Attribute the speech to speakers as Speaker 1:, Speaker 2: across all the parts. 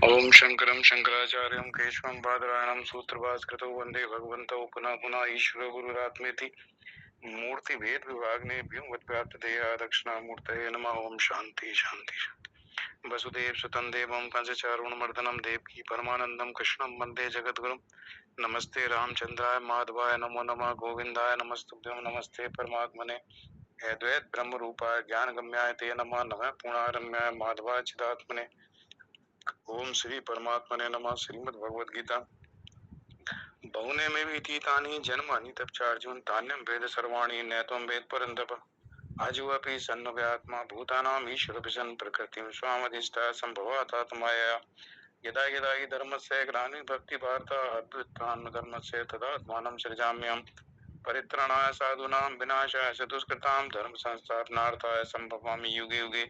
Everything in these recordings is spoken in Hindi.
Speaker 1: ओम शंकरं शंकराचार्यं केशवं बादरायणं सूत्रभास्कृतौ वंदे भगवन्तौ पुनः पुनः ईश्वरो गुरुरात्मेति मूर्ति भेद विभागने व्योमवद्व्याप्त देहा दक्षिणामूर्तये नमः। ओम शांति शांति शांति। वसुदेव सुतं देवं कंसचारूणमर्दनं देवकी परमानंदं कृष्णं वंदे जगद्गुरुं। नमस्ते रामचंद्राय माधवाय नमो नमः गोविंदाय नमस्तुभ्यं। नमस्ते परमात्मने अद्वैत ब्रह्म रूपाय ज्ञान गम्याय ते नमः। नमः पूर्णारम्याय माधवाय चिदात्मने। ओम श्री परमात्मने नमः। श्रीमद् भगवद गीता बहुने में भी तीतानि जन्मानि तपचार्जुन तान्यम वेद सर्वाणि नैतम वेद परंतप आजुअपि सन्नव्यात्मा भूतानाम ईश्वर विशन प्रकृतिं स्वामधिष्ठा संभवातात्माया यदा यदा हि धर्मस्य ग्लानिर्भवति भक्ति वार्ता अद्वैतान् धर्मस्य तदात्मानं सृजाम्यहम् परित्राणाय साधूनां विनाशाय च दुष्कृतां धर्म संस्थापनार्थाय संभवामि युगे युगे।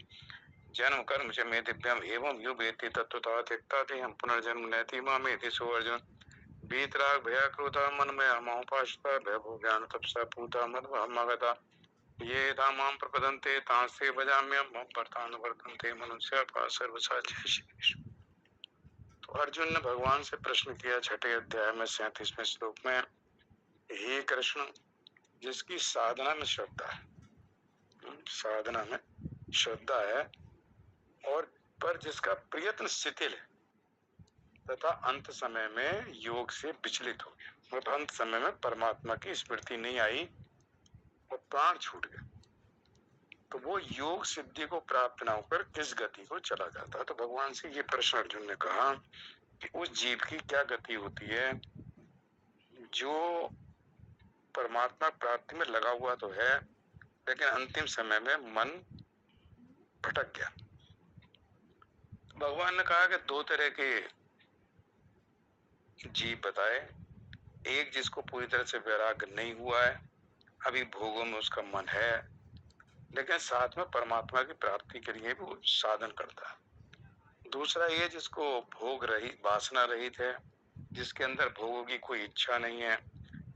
Speaker 1: जन्म कर्म च मे दिव्यम एवं यो वेत्ति तत्वतः त्यक्ता देहं पुनर्जन्म नैति मामेति सो अर्जुन। वीतराग भया क्रोधा मन में अमोपाश्ता भयभो ज्ञान तपसा पूता मदमगता ये धामां प्रपदन्ते तांसे भजाम्यहम् मम वर्तानुवर्तन्ते मनुष्य का सर्वसाचि। तो अर्जुन ने भगवान से प्रश्न किया छठे अध्याय में 37वें श्लोक में, हे कृष्ण, जिसकी साधना में श्रद्धा है, साधना में श्रद्धा है और पर जिसका प्रयत्न शिथिल है तथा अंत समय में योग से विचलित हो गया, मतलब अंत समय में परमात्मा की स्मृति नहीं आई और प्राण छूट गए, तो वो योग सिद्धि को प्राप्त न होकर किस गति को चला जाता है। तो भगवान से ये प्रश्न अर्जुन ने कहा कि उस जीव की क्या गति होती है जो परमात्मा प्राप्ति में लगा हुआ तो है लेकिन अंतिम समय में मन भटक गया। भगवान ने कहा कि दो तरह के जीव बताए, एक जिसको पूरी तरह से वैराग्य नहीं हुआ है, अभी भोगों में उसका मन है लेकिन साथ में परमात्मा की प्राप्ति के लिए भी वो साधन करता है। दूसरा ये जिसको भोग रहित वासना रहित है, जिसके अंदर भोगों की कोई इच्छा नहीं है,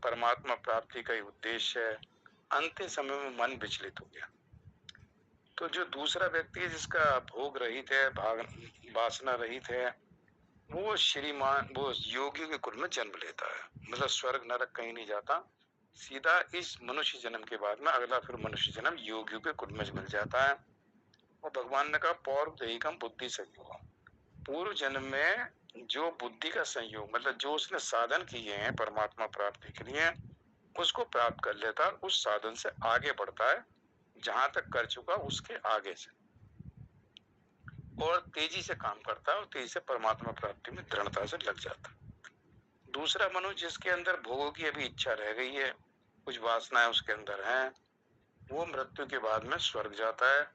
Speaker 1: परमात्मा प्राप्ति का ही उद्देश्य है, अंतिम समय में मन विचलित हो गया। तो जो दूसरा व्यक्ति है जिसका भोग रहित है, वासना रहित है, वो श्रीमान वो योगी के कुल में जन्म लेता है, मतलब स्वर्ग नरक कहीं नहीं जाता, सीधा इस मनुष्य जन्म के बाद में अगला फिर मनुष्य जन्म योगियों के कुल में मिल जाता है। और भगवान ने कहा पौर्व दैहिकम बुद्धि संयोग, पूर्व जन्म में जो बुद्धि का संयोग मतलब जो उसने साधन किए हैं परमात्मा प्राप्ति के लिए उसको प्राप्त कर लेता है, उस साधन से आगे बढ़ता है जहां तक कर चुका उसके आगे से, और तेजी से काम करता है और तेजी से परमात्मा प्राप्ति में दृढ़ता से लग जाता है। दूसरा मनुष्य जिसके अंदर भोगों की अभी इच्छा रह गई है, कुछ वासनाएं उसके अंदर हैं, वो मृत्यु के बाद में स्वर्ग जाता है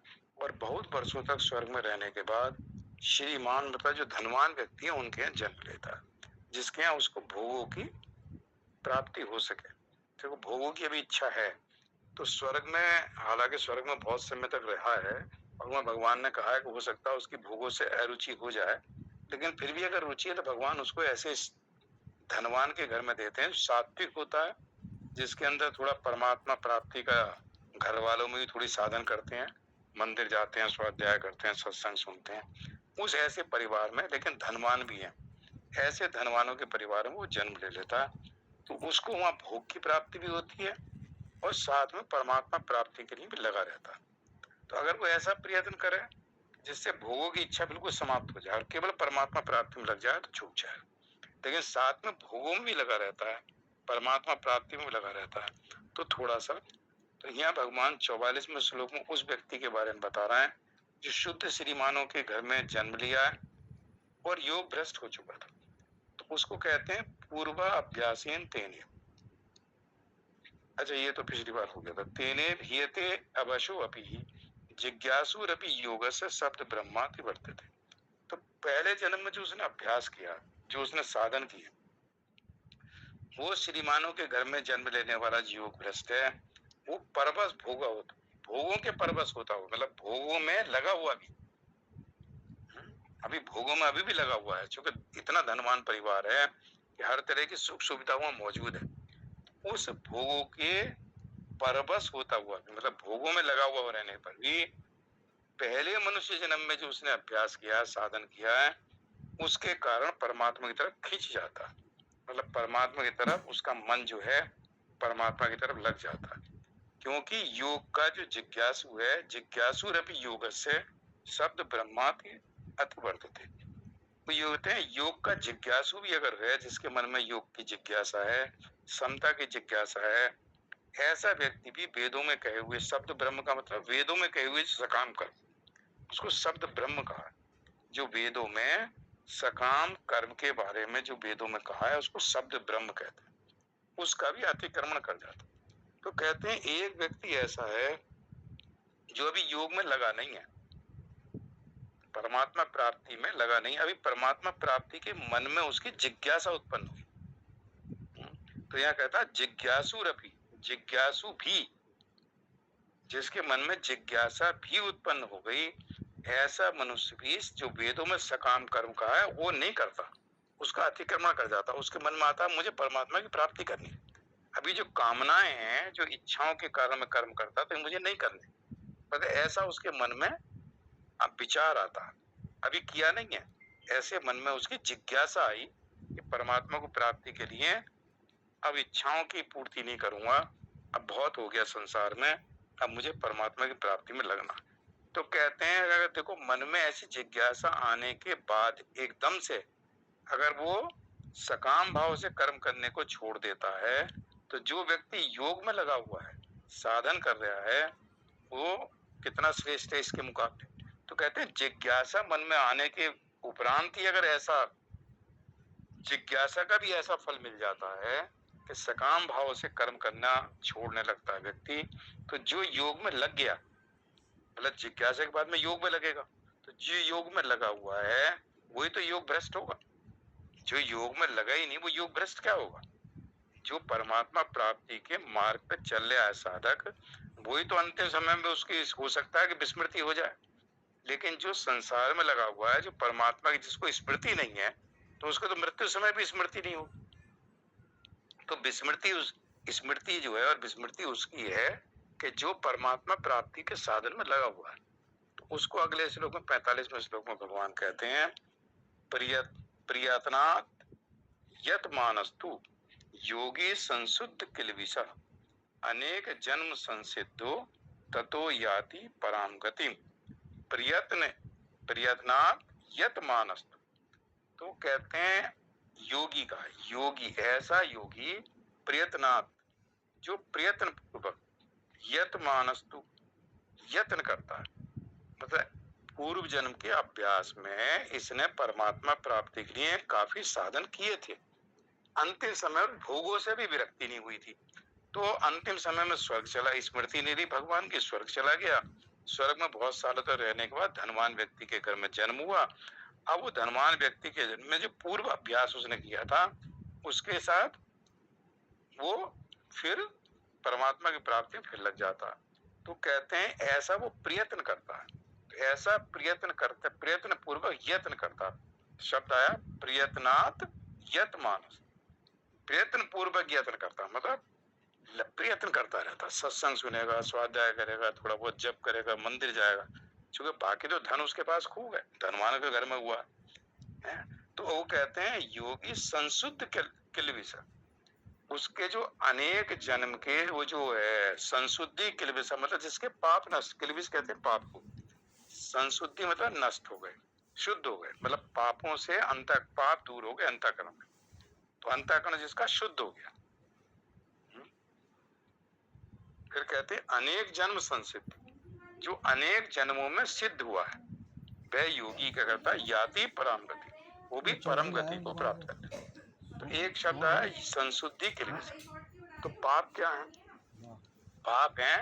Speaker 1: और बहुत वर्षों तक स्वर्ग में रहने के बाद श्रीमान मतलब जो धनवान व्यक्ति है उनके यहाँ जन्म लेता है, जिसके यहाँ उसको भोगों की प्राप्ति हो सके। देखो भोगों की अभी इच्छा है तो स्वर्ग में, हालांकि स्वर्ग में बहुत समय तक रहा है और भगवान ने कहा है कि हो सकता है उसकी भोगों से अरुचि हो जाए, लेकिन फिर भी अगर रुचि है तो भगवान उसको ऐसे धनवान के घर में देते हैं, सात्विक होता है, जिसके अंदर थोड़ा परमात्मा प्राप्ति का, घर वालों में भी थोड़ी साधन करते हैं, मंदिर जाते हैं, स्वाध्याय करते हैं, सत्संग सुनते हैं, उस ऐसे परिवार में, लेकिन धनवान भी है, ऐसे धनवानों के परिवार में वो जन्म ले लेता है, तो उसको वहां भोग की प्राप्ति भी होती है और साथ में परमात्मा प्राप्ति के लिए भी लगा रहता है। तो अगर वो ऐसा प्रयत्न करे जिससे भोगों की इच्छा बिल्कुल समाप्त हो जाए और केवल परमात्मा प्राप्ति में लग जाए तो छूट जाए, लेकिन साथ में भोगों में भी लगा रहता है, परमात्मा प्राप्ति में भी लगा रहता है, तो थोड़ा सा, तो यहाँ भगवान 44वें श्लोक में उस व्यक्ति के बारे में बता रहा है जो शुद्ध श्रीमानों के घर में जन्म लिया है और योग भ्रष्ट हो चुका था, तो उसको कहते हैं पूर्वा अभ्यासेन तेने। अच्छा ये तो पिछली बार हो गया था, तेने भियते अवशो अपि जिज्ञासुरपि योगस्य शब्द ब्रह्माति वर्तते। तो पहले जन्म में जो उसने अभ्यास किया, जो उसने साधन किया, वो श्रीमानों के घर में जन्म लेने वाला योग भ्रष्ट है, वो परवश भोगा होता, भोगों के परवश होता हो, मतलब भोगों में लगा हुआ भी, अभी भोगों में अभी भी लगा हुआ है, क्योंकि इतना धनवान परिवार है कि हर तरह की सुख सुविधा वहां मौजूद है, उस भोगों के परवश होता हुआ भी, मतलब भोगों में लगा हुआ रहने पर भी पहले मनुष्य जन्म में जो उसने अभ्यास किया, साधन किया है, उसके कारण परमात्मा की तरफ खींच जाता है, मतलब परमात्मा की तरफ उसका मन जो है परमात्मा की तरफ लग जाता है। क्योंकि योग का जो जिज्ञासु है, जिज्ञासु रपि योगस्य शब्द ब्रह्माति अति वर्तते। तो ये होते हैं योग का जिज्ञासु भी अगर है, जिसके मन में योग की जिज्ञासा है, समता की जिज्ञासा है, ऐसा व्यक्ति भी वेदों में कहे हुए शब्द ब्रह्म का मतलब वेदों में कहे हुए सकाम कर्म, उसको शब्द ब्रह्म कहा है। जो वेदों में सकाम कर्म के बारे में जो वेदों में कहा है उसको शब्द ब्रह्म कहते हैं, उसका भी अतिक्रमण कर जाता है। तो कहते हैं एक व्यक्ति ऐसा है जो अभी योग में लगा नहीं है, परमात्मा प्राप्ति में लगा नहीं, अभी परमात्मा प्राप्ति के मन में उसकी जिज्ञासा उत्पन्न हुई। तो यहाँ कहता जिज्ञासु रपि, जिज्ञासु भी, जिसके मन में जिज्ञासा भी उत्पन्न हो गई, ऐसा मनुष्य भी जो वेदों में सकाम कर्म का है वो नहीं करता, उसका अतिक्रमण कर जाता। उसके मन में आता मुझे परमात्मा की प्राप्ति करनी है, अभी जो कामनाएं हैं, जो इच्छाओं के कारण में कर्म करता तो मुझे नहीं करने, पर ऐसा उसके मन में अब विचार आता, अभी किया नहीं है, ऐसे मन में उसकी जिज्ञासा आई कि परमात्मा को प्राप्ति के लिए अब इच्छाओं की पूर्ति नहीं करूंगा, अब बहुत हो गया संसार में, अब मुझे परमात्मा की प्राप्ति में लगना। तो कहते हैं अगर देखो मन में ऐसी जिज्ञासा आने के बाद एकदम से अगर वो सकाम भाव से कर्म करने को छोड़ देता है, तो जो व्यक्ति योग में लगा हुआ है, साधन कर रहा है, वो कितना श्रेष्ठ है इसके मुकाबले। तो कहते हैं जिज्ञासा मन में आने के उपरांत ही अगर ऐसा जिज्ञासा का भी ऐसा फल मिल जाता है कि सकाम भाव से कर्म करना छोड़ने लगता है व्यक्ति, तो जो योग में लग गया, मतलब जिज्ञासा के बाद में योग में लगेगा, तो जो योग में लगा हुआ है वही तो योग भ्रष्ट होगा। जो योग में लगा ही नहीं वो योग भ्रष्ट क्या होगा? जो परमात्मा प्राप्ति के मार्ग पे चल रहा है साधक, वही तो अंतिम समय में उसकी हो सकता है कि विस्मृति हो जाए, लेकिन जो संसार में लगा हुआ है, जो परमात्मा की जिसको स्मृति नहीं है, तो उसको तो मृत्यु समय भी स्मृति नहीं होगी। तो विस्मृति स्मृति जो है और विस्मृति उसकी है कि जो परमात्मा प्राप्ति के साधन में लगा हुआ है। तो उसको अगले श्लोक में 45वें श्लोक में भगवान कहते हैं प्रियतनात् यत मानस्तु योगी संशुद्ध किलबिषा अनेक जन्म संसिद्धो ततो याति पराम गतिम। प्रियतनात् यत मानस्तु, तो कहते हैं योगी का, योगी ऐसा योगी प्रयत्नात्, जो प्रयत्न पूर्वक, यत मानस्तु यत्न करता है, मतलब पूर्व जन्म के अभ्यास में इसने परमात्मा प्राप्ति के लिए काफी साधन किए थे, अंतिम समय भोगों से भी विरक्ति नहीं हुई थी, तो अंतिम समय में स्वर्ग चला, स्मृति नहीं रही भगवान की, स्वर्ग चला गया। स्वर्ग में बहुत सालों तक रहने के बाद धनवान व्यक्ति के घर में जन्म हुआ। अब वो धनवान व्यक्ति के जन्म में जो पूर्व अभ्यास उसने किया था उसके साथ वो फिर परमात्मा की प्राप्ति फिर लग जाता। तो कहते हैं ऐसा वो प्रयत्न करता है, तो ऐसा प्रयत्न करते, प्रयत्न पूर्वक यत्न करता, शब्द आया प्रयत्नात् यत मानस, प्रयत्न पूर्वक यत्न करता, मतलब प्रयत्न करता रहता, सत्संग सुनेगा, स्वाध्याय करेगा, थोड़ा बहुत जप करेगा, मंदिर जाएगा, क्योंकि बाकी तो धन उसके पास खूब है, धनवान के घर में हुआ है। तो वो कहते हैं योगी संशुद्ध किलबिषा, उसके जो अनेक जन्म के वो जो है संशुद्धि किलबिषा, मतलब जिसके पाप नष्ट, किलबिष कहते हैं पाप को, संशुद्धि मतलब नष्ट हो गए, शुद्ध हो गए, मतलब पापों से पाप दूर हो गए अंतःकरण में, तो अंतःकरण जिसका शुद्ध हो गया। फिर कहते हैं अनेक जन्म संसिद्ध, जो अनेक जन्मों में सिद्ध हुआ है वह योगी क्या करता है, याति परम गति, वो भी परम गति को प्राप्त करता है। तो एक शब्द है संशुद्धि के लिए। तो पाप क्या है? पाप है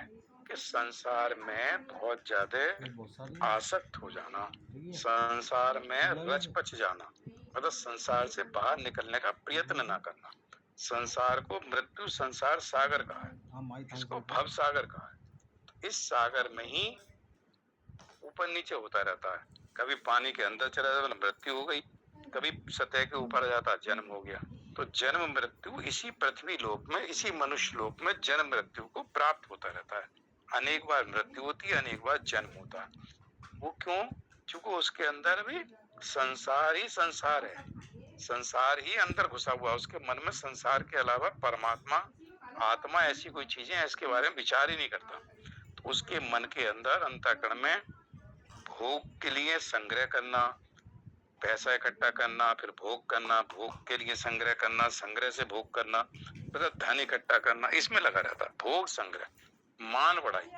Speaker 1: कि संसार में बहुत ज्यादा आसक्त हो जाना, संसार में रच पच जाना, मतलब संसार से बाहर निकलने का प्रयत्न ना करना। संसार को मृत्यु संसार सागर कहा है, इसको भव सागर कहा है। इस सागर में ही ऊपर नीचे होता रहता है, कभी पानी के अंदर चला जाता मृत्यु हो गई, कभी सतह के ऊपर आ जाता जन्म हो गया। तो जन्म मृत्यु इसी पृथ्वी लोक में, इसी मनुष्य लोक में जन्म मृत्यु को प्राप्त होता रहता है। अनेक बार मृत्यु होती है, अनेक बार जन्म होता है। वो क्यों? क्योंकि उसके अंदर भी संसार ही संसार है, संसार ही अंदर घुसा हुआ, उसके मन में संसार के अलावा परमात्मा, आत्मा ऐसी कोई चीजें हैं इसके बारे में विचार ही नहीं करता। तो उसके मन के अंदर अंतःकरण में भोग के लिए संग्रह करना, पैसा इकट्ठा करना, फिर भोग करना, भोग के लिए संग्रह करना, संग्रह से भोग करना, मतलब धन इकट्ठा करना, इसमें लगा रहता। भोग संग्रह, मान बढ़ाई,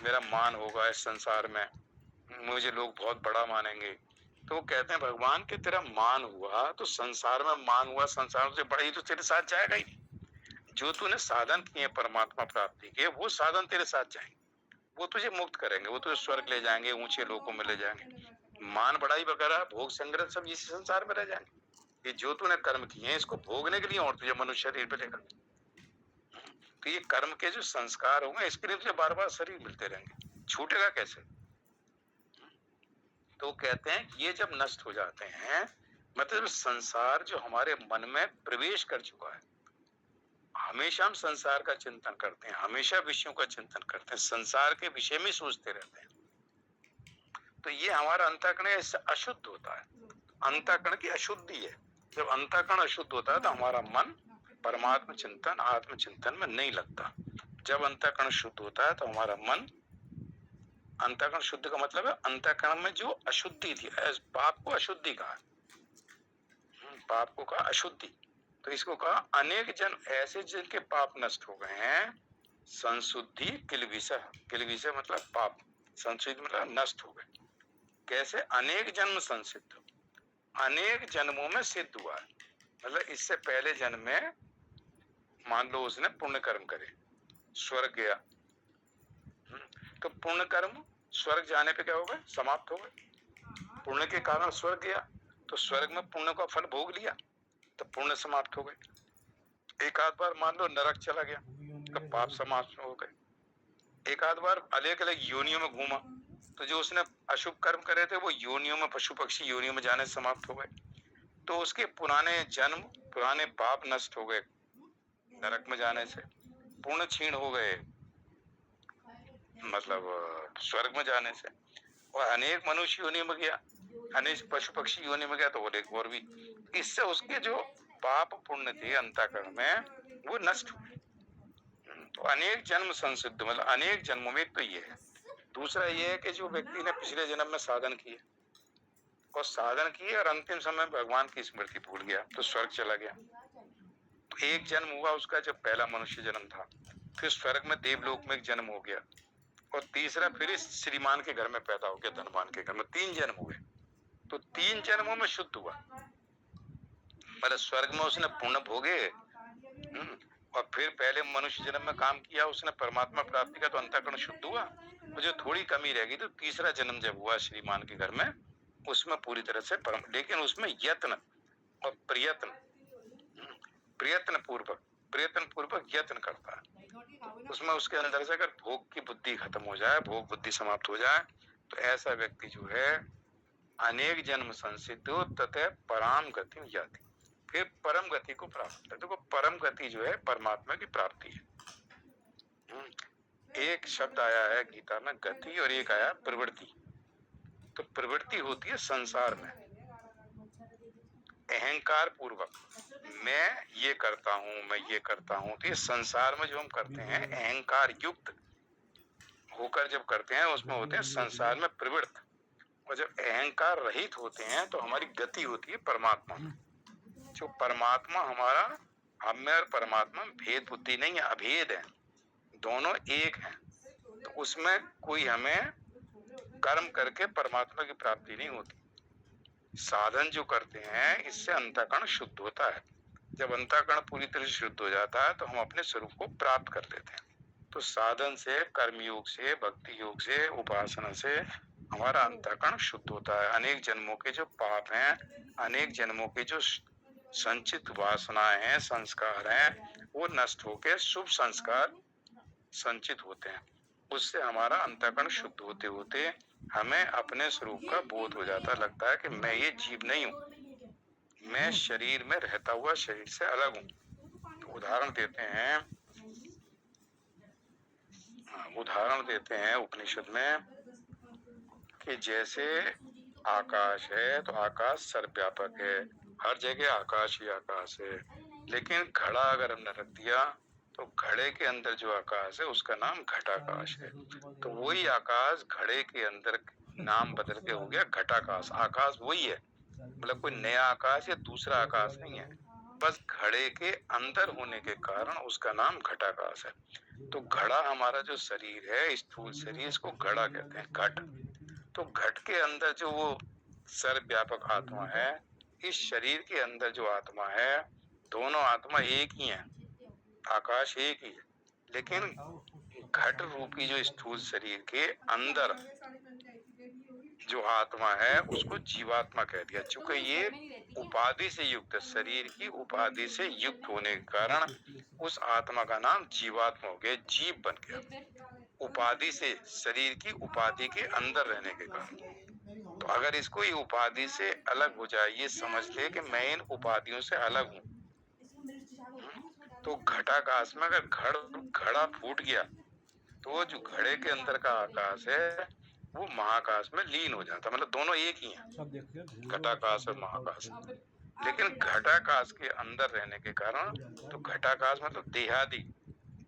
Speaker 1: मेरा मान होगा इस संसार में, मुझे लोग बहुत बड़ा मानेंगे। तो वो कहते हैं भगवान के तेरा मान हुआ तो संसार में मान हुआ, संसार से बड़ा ही तो तेरे साथ जाएगा ही नहीं। जो तूने साधन किए परमात्मा प्राप्ति के, वो साधन तेरे साथ जाएंगे, वो तुझे मुक्त करेंगे, वो तुझे स्वर्ग ले जाएंगे, ऊंचे लोकों में ले जाएंगे। मान बढ़ाई वगैरह भोग संग्रह सब इसी संसार में रह जाएंगे। ये जो तूने कर्म किए हैं इसको भोगने के लिए और तुझे मनुष्य शरीर मिलेगा। तो ये कर्म के जो संस्कार होंगे इसके लिए तुझे बार बार शरीर मिलते रहेंगे, छूटेगा कैसे? तो कहते हैं ये जब नष्ट हो जाते हैं, मतलब संसार जो हमारे मन में प्रवेश कर चुका है, हमेशा हम संसार का चिंतन करते हैं, हमेशा विषयों का चिंतन करते हैं, संसार के विषय में सोचते रहते हैं, तो ये हमारा अंतःकरण इससे अशुद्ध होता है। अंतःकरण की अशुद्धि है। जब अंतःकरण अशुद्ध होता है तो हमारा मन परमात्मा चिंतन, आत्मचिंतन में नहीं लगता। जब अंतःकरण शुद्ध होता है तो हमारा मन, अंतःकरण शुद्ध का मतलब है अंतःकरण में जो अशुद्धि थी, पाप को अशुद्धि कहा, पाप को कहा अशुद्धि। तो इसको कहा अनेक जन ऐसे जिनके पाप नष्ट हो गए हैं, संशुद्धि किलविषय, किलविषय मतलब पाप, संशुद्धि मतलब नष्ट हो गए। कैसे? अनेक जन्म संसिद्ध, अनेक जन्मों में सिद्ध हुआ है। मतलब इससे पहले जन्म में मान लो उसने पुण्य कर्म करे, स्वर्ग गया, तो पुण्य कर्म स्वर्ग जाने पे क्या हो गए? समाप्त हो गए। पुण्य के कारण स्वर्ग गया तो स्वर्ग में पुण्य का फल भोग लिया तो पुण्य समाप्त हो गए। एक आध बार मान लो नरक चला गया तो पाप समाप्त हो गए। एक आध बार अलग अलग योनियों में घूमा तो जो उसने अशुभ कर्म करे थे वो योनियों में, पशु पक्षी योनियों में जाने समाप्त हो गए। तो उसके पुराने जन्म, पुराने पाप नष्ट हो गए नरक में जाने से, पुण्य क्षीण हो गए मतलब स्वर्ग में जाने से, और अनेक मनुष्य योनि में गया, अनेक पशु पक्षी योनि में गया तो और भी, इससे उसके जो पाप पुण्य थे अंतःकरण में वो नष्ट हुए। तो अनेक जन्म संसिद्ध, मतलब अनेक जन्मों में तो ये है। दूसरा ये है कि जो व्यक्ति ने पिछले जन्म में साधन किए और साधन किए और अंतिम समय भगवान की स्मृति भूल गया तो स्वर्ग चला गया। तो एक जन्म हुआ उसका जब पहला मनुष्य जन्म था, फिर स्वर्ग में देवलोक में एक जन्म हो गया, और तीसरा फिर इस श्रीमान के घर में पैदा हो गया, धनवान के घर में, 3 जन्म हुए। तो 3 जन्मों में शुद्ध हुआ, मतलब स्वर्ग में उसने पुण्य भोगे, और फिर पहले मनुष्य जन्म में काम किया उसने परमात्मा प्राप्ति का, तो अंतःकरण शुद्ध हुआ। और जो थोड़ी कमी रह गई तो तीसरा जन्म जब हुआ श्रीमान के घर में, उसमें पूरी तरह से परम, लेकिन उसमें यत्न और प्रयत्न, प्रयत्न पूर्वक यत्न करता है। उसमें उसके अंदर से अगर भोग की बुद्धि खत्म हो जाए, भोग बुद्धि समाप्त हो जाए, तो ऐसा व्यक्ति जो है अनेक जन्म संसिद्धो तथा पराम गति जाति, फिर परम गति को प्राप्त है। देखो परम गति जो है परमात्मा की प्राप्ति है। एक शब्द आया है गीता में गति, और एक आया प्रवृत्ति। तो प्रवृत्ति होती है संसार में अहंकार पूर्वक, मैं ये करता हूँ, मैं ये करता हूँ। तो ये संसार में जो हम करते हैं अहंकार युक्त होकर जब करते हैं उसमें होते हैं संसार में प्रवृत्त, और जब अहंकार रहित होते हैं तो हमारी गति होती है परमात्मा में। जो परमात्मा हमारा, हम में और परमात्मा में भेद बुद्धि नहीं है, अभेद है, दोनों एक हैं। तो उसमें कोई हमें कर्म करके परमात्मा की प्राप्ति नहीं होती। साधन जो करते हैं इससे अंतःकरण शुद्ध होता है। जब अंतःकरण पूरी तरह से शुद्ध हो जाता है तो हम अपने स्वरूप को प्राप्त कर लेते हैं। तो साधन से, कर्म योग से, भक्ति योग से, उपासना से हमारा अंतःकरण शुद्ध होता है। अनेक जन्मों के जो पाप हैं, अनेक जन्मों के जो संचित वासनाएं हैं, संस्कार हैं, वो नष्ट होकर शुभ संस्कार संचित होते हैं। उससे हमारा अंतःकरण शुद्ध होते होते हमें अपने स्वरूप का बोध हो जाता, लगता है कि मैं ये जीव नहीं हूँ, मैं शरीर में रहता हुआ शरीर से अलग हूँ। तो उदाहरण देते हैं उपनिषद में कि जैसे आकाश है तो आकाश सर्वव्यापक है, हर जगह आकाश ही आकाश है। लेकिन घड़ा अगर हमने रख दिया तो घड़े के अंदर जो आकाश है उसका नाम घटाकाश है। तो वही आकाश घड़े के अंदर नाम बदल के हो गया घटाकाश। आकाश वही है, मतलब कोई नया आकाश या दूसरा आकाश नहीं है, बस घड़े के अंदर होने के कारण उसका नाम घटाकाश है। तो घड़ा हमारा जो शरीर है, स्थूल शरीर, इसको घड़ा कहते हैं, घट। तो घट के अंदर जो वो सर्वव्यापक आत्मा है, इस शरीर के अंदर जो आत्मा है, दोनों आत्मा एक ही है, आकाश एक ही है। लेकिन घट रूपी जो स्थूल शरीर के अंदर जो आत्मा है उसको जीवात्मा कह दिया, चूंकि ये उपाधि से युक्त, शरीर की उपाधि से युक्त होने के कारण उस आत्मा का नाम जीवात्मा हो गया, जीव बन गया, उपाधि से, शरीर की उपाधि के अंदर रहने के कारण। तो अगर इसको ये उपाधि से अलग हो जाए, ये समझ ले कि मैं इन उपाधियों से अलग हूँ, तो घटाकाश में अगर घड़ा फूट गया तो जो घड़े के अंदर का आकाश है वो महाकाश में लीन हो जाता, मतलब दोनों एक ही हैं, घटाकाश और महाकाश। लेकिन घटाकाश के अंदर रहने के कारण, तो घटाकाश मतलब देहादि,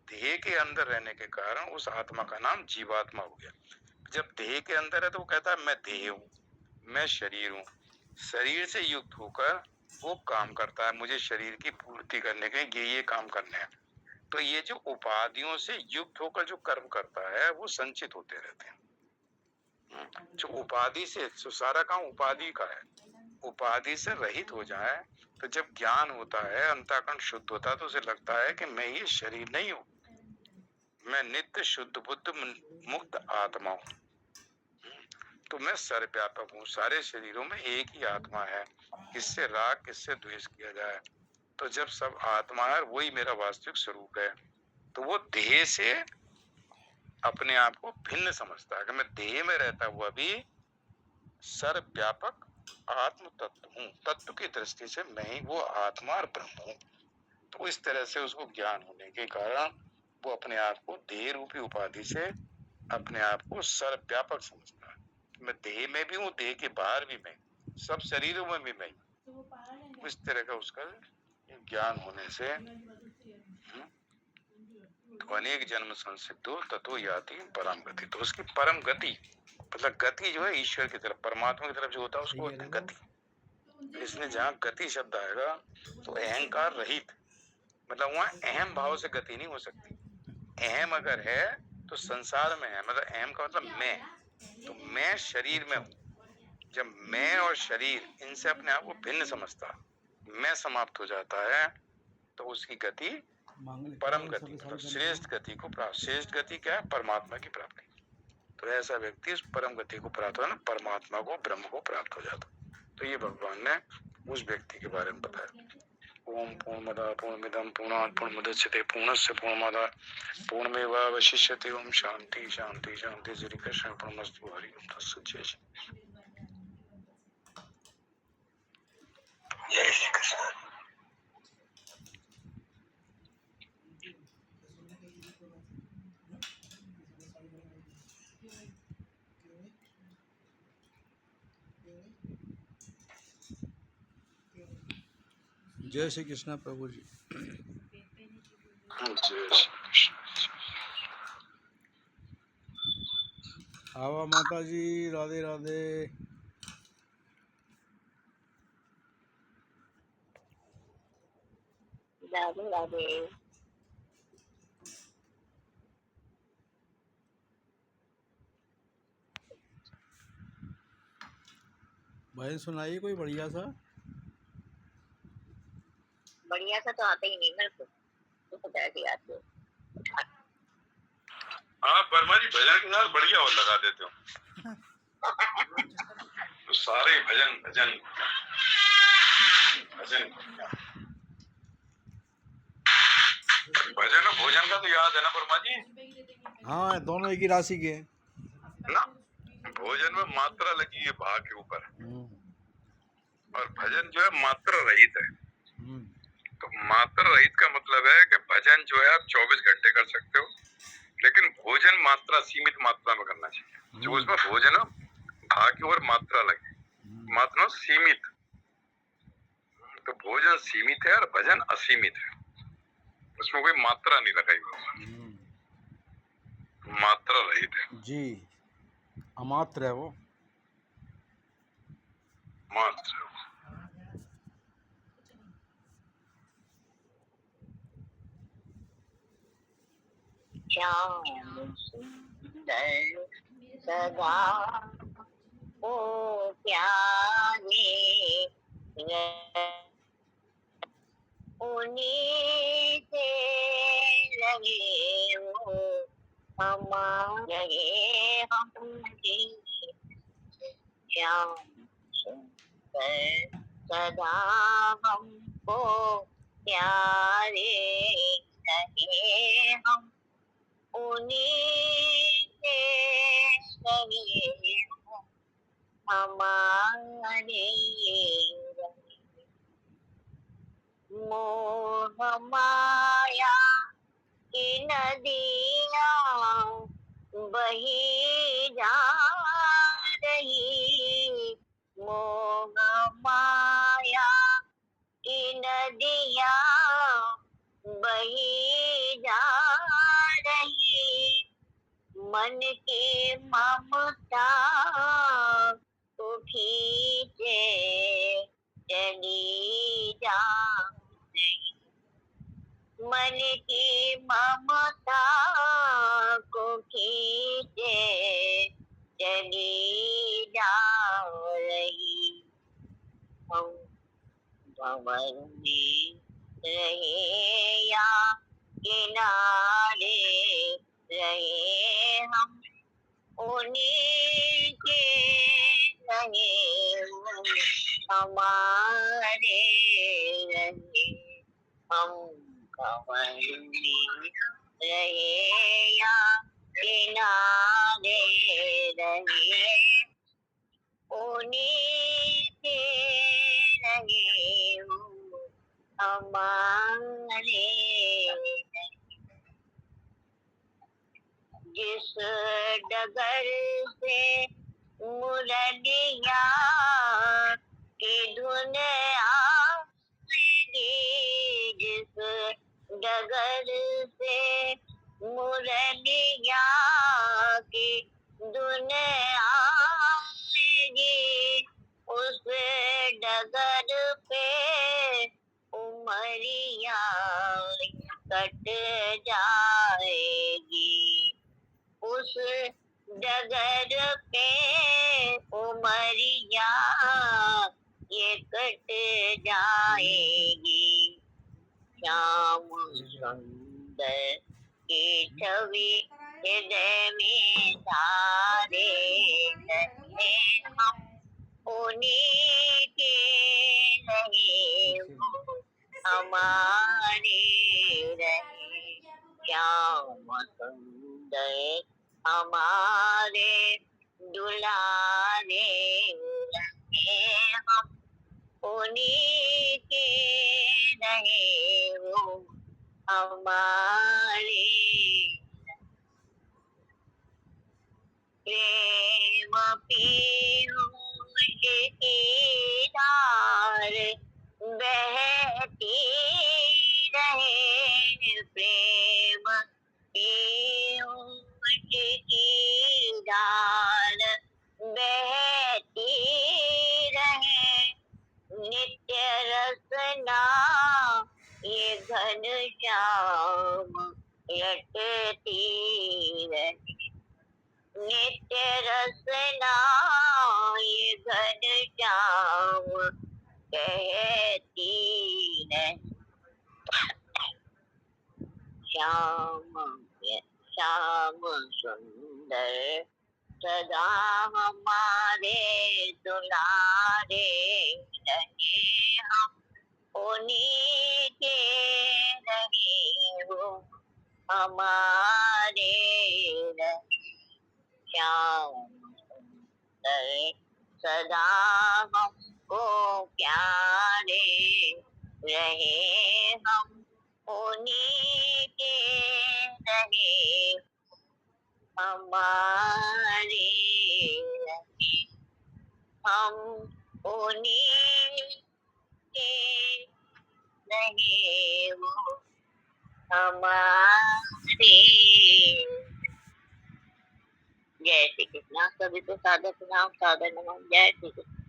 Speaker 1: देह के अंदर रहने के कारण उस आत्मा का नाम जीवात्मा हो गया। जब देह के अंदर है तो वो कहता है मैं देह हूँ, मैं शरीर हूँ, शरीर से युक्त होकर वो काम करता है, मुझे शरीर की पूर्ति करने के ये काम करने हैं। तो ये जो उपाधियों से युक्त होकर जो कर्म करता है वो संचित होते रहते हैं। जो उपाधि से, जो सारा काम उपाधि का है, उपाधि से रहित हो जाए तो जब ज्ञान होता है, अंतःकरण शुद्ध होता है, तो उसे लगता है कि मैं ये शरीर नहीं हूँ, मैं नित्य शुद्ध बुद्ध मुक्त आत्मा हूँ। तो मैं सर्वव्यापक हूँ, सारे शरीरों में एक ही आत्मा है, किससे राग किससे द्वेष किया जाए। तो जब सब आत्मा है, वही मेरा वास्तविक स्वरूप है, तो वो देह से अपने आप को भिन्न समझता है कि मैं देह में रहता हुआ भी सर्वव्यापक आत्म तत्व हूँ, तत्व की दृष्टि से मैं ही वो आत्मा और ब्रह्म हूँ। तो इस तरह से उसको ज्ञान होने के कारण वो अपने आप को देह रूपी उपाधि से अपने आप को सर्वव्यापक समझता है। मैं देह में भी हूँ, देह के बाहर भी मैं, सब शरीरों में भी मैं। इस तरह का उसका ज्ञान होने से तो अनेक जन्म संसिद्धो ततो याति परम गति। तो उसकी परम गति मतलब गति जो है ईश्वर की तरफ, परमात्मा की तरफ जो होता है उसको बोलते हैं गति। इसमें जहाँ गति शब्द आएगा तो अहंकार रहित, मतलब वहाँ अहम भाव से गति नहीं हो सकती। अहम अगर है तो संसार में है, मतलब अहम का मतलब मैं, तो मैं शरीर में हूँ। जब मैं और शरीर इनसे अपने आप को भिन्न समझता, मैं समाप्त हो जाता है, तो उसकी गति परम गति, मतलब श्रेष्ठ गति को प्राप्त। श्रेष्ठ गति क्या है? परमात्मा की प्राप्ति। तो ऐसा व्यक्ति उस परम गति को प्राप्त हो, परमात्मा को, ब्रह्म को प्राप्त हो जाता। तो ये भगवान ने उस व्यक्ति के बारे में बताया। ओम पूर्णमदः पूर्णमिदं पूर्णात् पूर्णमुदच्यते पूर्णस्य पूर्णमादाय पूर्णमेवावशिष्यते। ओम शांति शांति शांति। श्री कृष्ण अर्पणमस्तु। हरि ओम तत्सत्। जय श्री कृष्ण।
Speaker 2: जय श्री कृष्ण प्रभु जी।
Speaker 1: जय श्री कृष्ण।
Speaker 2: आवा माता जी, राधे राधे।
Speaker 3: राधे राधे।
Speaker 2: भाई सुनाइए कोई बढ़िया सा।
Speaker 3: बढ़िया सा तो आता ही नहीं मेरे को, तो पता है आते हो।
Speaker 1: आप वर्मा जी भजन के साथ बढ़िया और लगा देते हो। तो सारे भजन भजन भजन भजन और भोजन का तो याद है ना वर्मा जी?
Speaker 2: हाँ, दोनों एक ही राशि के हैं
Speaker 1: ना। भोजन में मात्रा लगी है भाग के ऊपर, और भजन जो है मात्रा रहित है। तो मात्रा रहित का मतलब है कि भजन जो है आप 24 घंटे कर सकते हो, लेकिन भोजन मात्रा सीमित मात्रा में करना चाहिए। जो उसमें भोजन भाग की ओर मात्रा लगे, मतलब सीमित, तो भोजन सीमित है और भजन असीमित है, उसमें कोई मात्रा नहीं लगाई भगवान, मात्रा रहित है,
Speaker 2: जी अमात्र है वो।
Speaker 1: मात्र।
Speaker 3: श्याम सुंदर सदा ओ प्यारे उन्हीं से लगे वो हमारे हम श्याम सुंदर सदा हमको प्यारे रहे हम उन्हीं से लगे हमारे मोह माया की नदियाँ बही जा रही, मोह माया की नदियाँ बही जा रही, मन की ममता को खींचे चली जा रही, मन की ममता को खींचे चली जा रही, हम भंवर में रहे या किनारे रहे हम उन्हीं के रहे हमारे रहे, हम भंवर में रहे या किनारे रहे उन्हीं के रहे हमारे, जिस डगर से मुरलिया की धुन आएगी, जिस डगर से मुरलिया की धुन आएगी, उस डगर पे उमरिया कट जाएगी, उस डगर पे उमरिया ये कट जाएगी, श्याम सुंदर की छवि हृदय में धारे रहे हम उन्हीं के रहे वो हमारे रहे, श्याम सुंदर हमारे दुलारे रहे हम उन्हीं के रहे वो हमारे, प्रेम पीयूष की धार बहती रहे, प्रेम पीयूष की धार बहती रहे, नित्य रसना ये घन श्याम लटती रहे, नित्य रसना ये घन श्याम कहती रहे, श्याम श्याम सुंदर सदा हमारे दुलारे रहे हम उन्हीं के रहे वो हमारे रहे, श्याम सुंदर सदा हमको प्यारे रहे हम उन्हीं के रहे हमारे रहे, हम उन्हीं के रहे वो हमारे। जय श्री कृष्ण। सभी को सादर प्रणाम, सादर नमन। जय श्री कृष्ण।